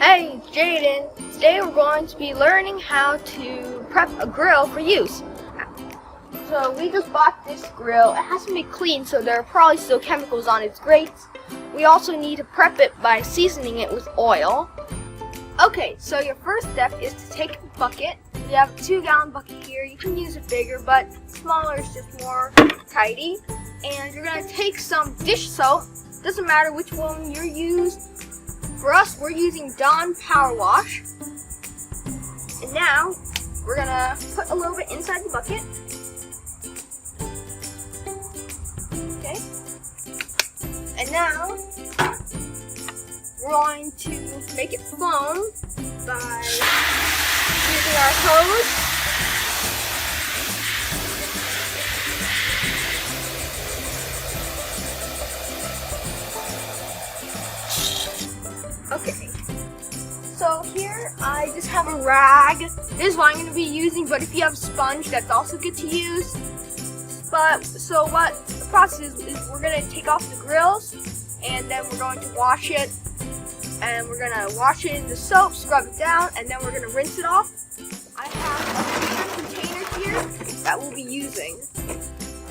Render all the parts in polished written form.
Hey, Jaden. Today we're going to be learning how to prep a grill for use. So we just bought this grill. It has to be clean, so there are probably still chemicals on its grates. We also need to prep it by seasoning it with oil. Okay, so your first step is to take a bucket. We have a 2-gallon bucket here. You can use it bigger, but smaller is just more tidy. And you're going to take some dish soap. Doesn't matter which one you use. For us, we're using Dawn Power Wash. And now, we're going to put a little bit inside the bucket. Okay. And now, we're going to make it foam by using our hose. Okay, so here I just have a rag. This is what I'm going to be using, but if you have a sponge, that's also good to use. But so what the process is we're going to take off the grills, and then we're going to wash it, and we're going to wash it in the soap, scrub it down, and then we're going to rinse it off. I have a container here that we'll be using.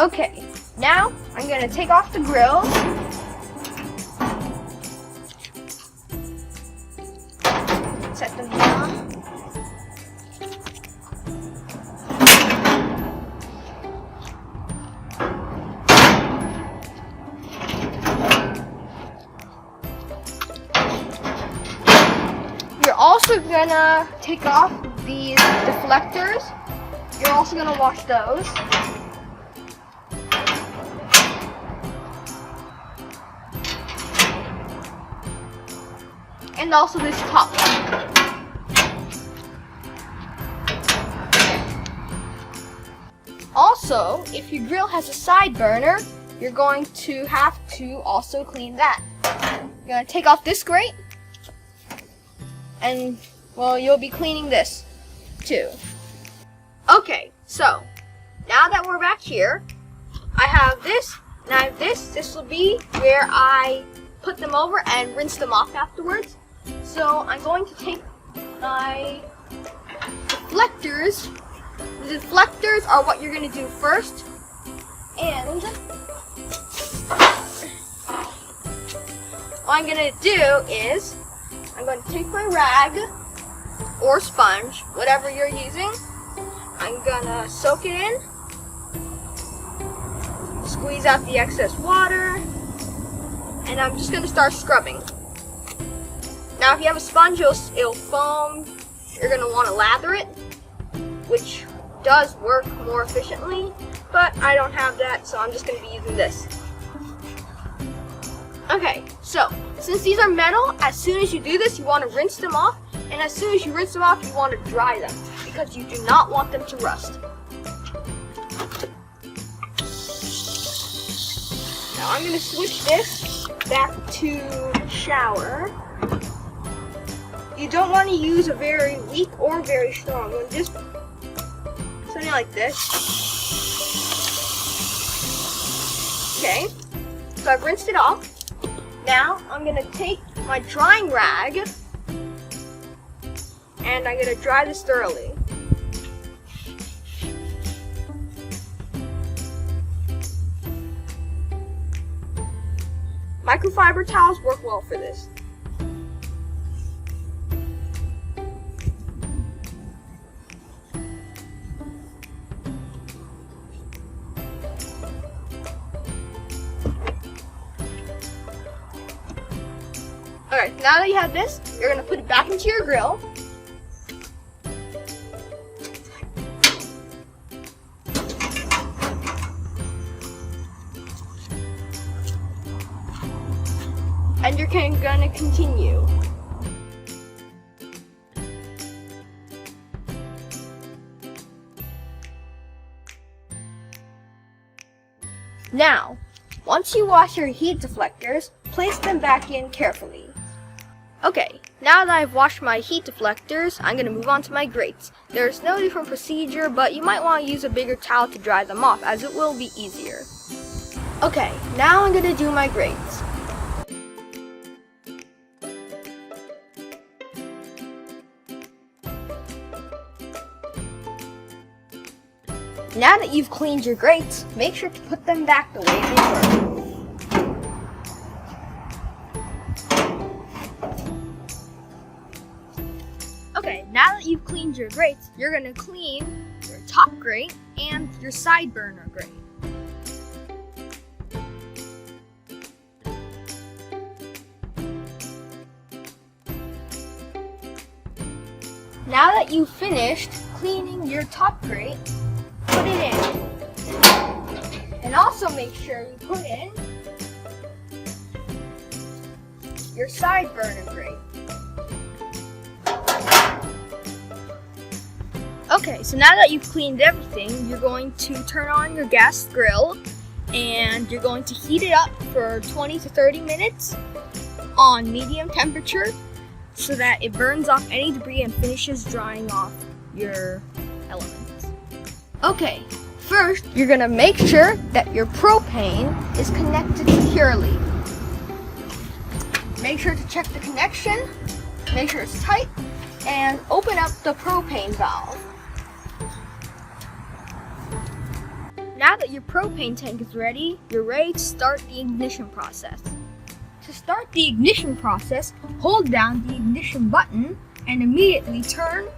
Okay, now I'm going to take off the grills. Set them down. You're also gonna take off these deflectors. You're also gonna wash those. And also this top one. Also, if your grill has a side burner, you're going to have to also clean that. You're going to take off this grate, and, well, you'll be cleaning this, too. Okay, so, now that we're back here, I have this, and I have this. This will be where I put them over and rinse them off afterwards. So, I'm going to take my deflectors. The deflectors are what you're going to do first, and what I'm going to do is I'm going to take my rag or sponge, whatever you're using. I'm going to soak it in, squeeze out the excess water, and I'm just going to start scrubbing. Now if you have a sponge, it'll foam. You're going to want to lather it, which does work more efficiently, but I don't have that, so I'm just going to be using this. Okay, so since these are metal, as soon as you do this, you want to rinse them off, and as soon as you rinse them off, you want to dry them, because you do not want them to rust. Now I'm going to switch this back to shower. You don't want to use a very weak or very strong one, just something like this. Okay, so I've rinsed it off. Now I'm going to take my drying rag and I'm going to dry this thoroughly. Microfiber towels work well for this. Alright, now that you have this, you're going to put it back into your grill. And you're going to continue. Now, once you wash your heat deflectors, place them back in carefully. Okay, now that I've washed my heat deflectors, I'm going to move on to my grates. There's no different procedure, but you might want to use a bigger towel to dry them off, as it will be easier. Okay, now I'm going to do my grates. Now that you've cleaned your grates, make sure to put them back the way they were. Okay, now that you've cleaned your grates, you're going to clean your top grate and your side burner grate. Now that you've finished cleaning your top grate, put it in. And also make sure you put in your side burner grate. Okay, so now that you've cleaned everything, you're going to turn on your gas grill and you're going to heat it up for 20 to 30 minutes on medium temperature so that it burns off any debris and finishes drying off your elements. Okay, first you're going to make sure that your propane is connected securely. Make sure to check the connection, make sure it's tight, and open up the propane valve. Now that your propane tank is ready, you're ready to start the ignition process. To start the ignition process, hold down the ignition button and immediately turn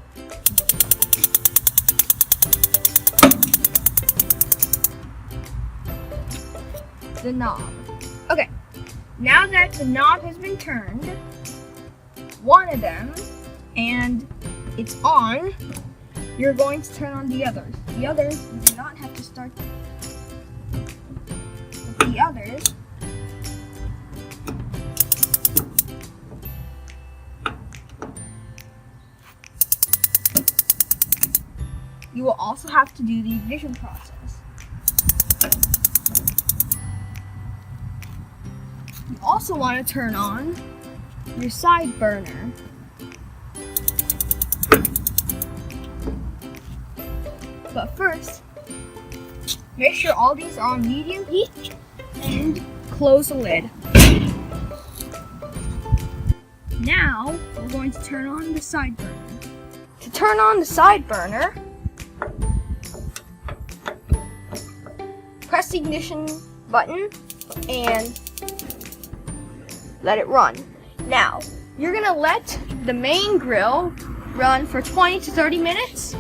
the knob. Okay, now that the knob has been turned, one of them, and it's on, you're going to turn on the others. The others, you do not have to start with the others. You will also have to do the ignition process. You also want to turn on your side burner. But first, make sure all these are on medium heat and close the lid. Now, we're going to turn on the side burner. To turn on the side burner, press the ignition button and let it run. Now, you're going to let the main grill run for 20 to 30 minutes,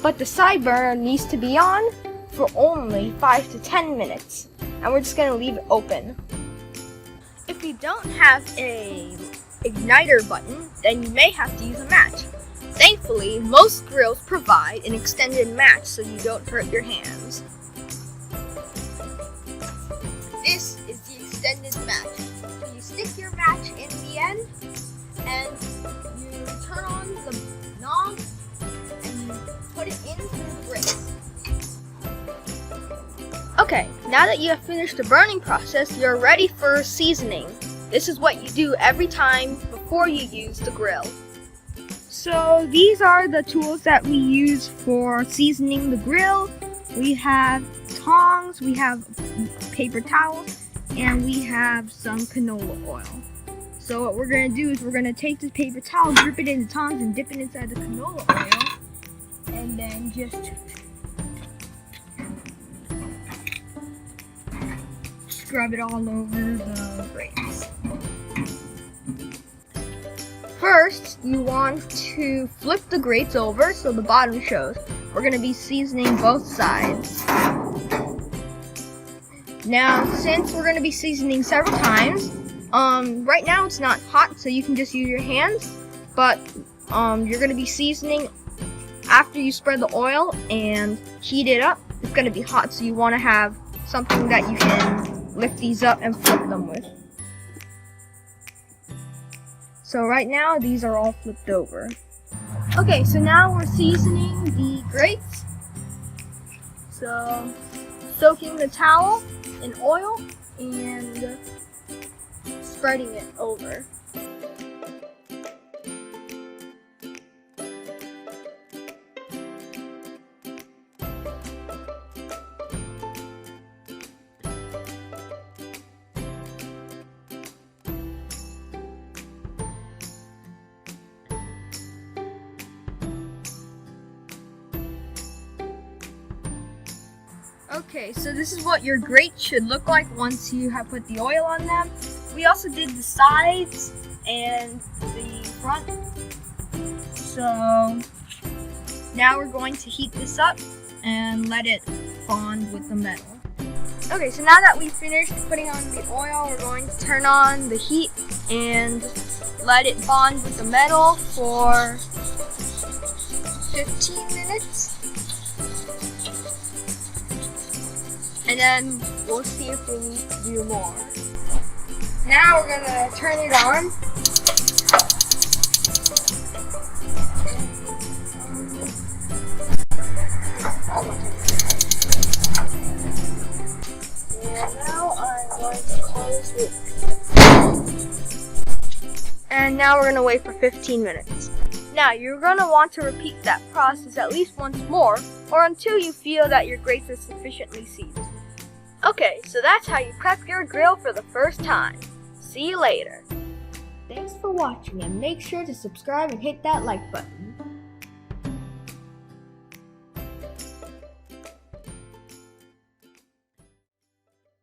but the side burner needs to be on for only 5 to 10 minutes. And we're just going to leave it open. If you don't have an igniter button, then you may have to use a match. Thankfully, most grills provide an extended match so you don't hurt your hands. This is the extended match. So you stick your match in the end and you turn on the knob and you put it in through the grate. Okay, now that you have finished the burning process, you're ready for seasoning. This is what you do every time before you use the grill. So these are the tools that we use for seasoning the grill. We have tongs, we have paper towels, and we have some canola oil. So what we're going to do is we're going to take this paper towel, dip it in the tongs, and dip it inside the canola oil, and then just scrub it all over the grates. First, you want to flip the grates over so the bottom shows. We're going to be seasoning both sides. Now, since we're going to be seasoning several times, right now it's not hot, so you can just use your hands, but you're going to be seasoning after you spread the oil and heat it up. It's going to be hot, so you want to have something that you can lift these up and flip them with. So right now, these are all flipped over. Okay, so now we're seasoning the grates. So, soaking the towel in oil and spreading it over. Okay, so this is what your grates should look like once you have put the oil on them. We also did the sides and the front. So now we're going to heat this up and let it bond with the metal. Okay, so now that we've finished putting on the oil, we're going to turn on the heat and let it bond with the metal for 15 minutes. And then we'll see if we need to do more. Now we're gonna turn it on. And now I'm going to close it. And now we're gonna wait for 15 minutes. Now you're gonna want to repeat that process at least once more, or until you feel that your grates are sufficiently seasoned. Okay, so that's how you prep your grill for the first time. See you later. Thanks for watching, and make sure to subscribe and hit that like button.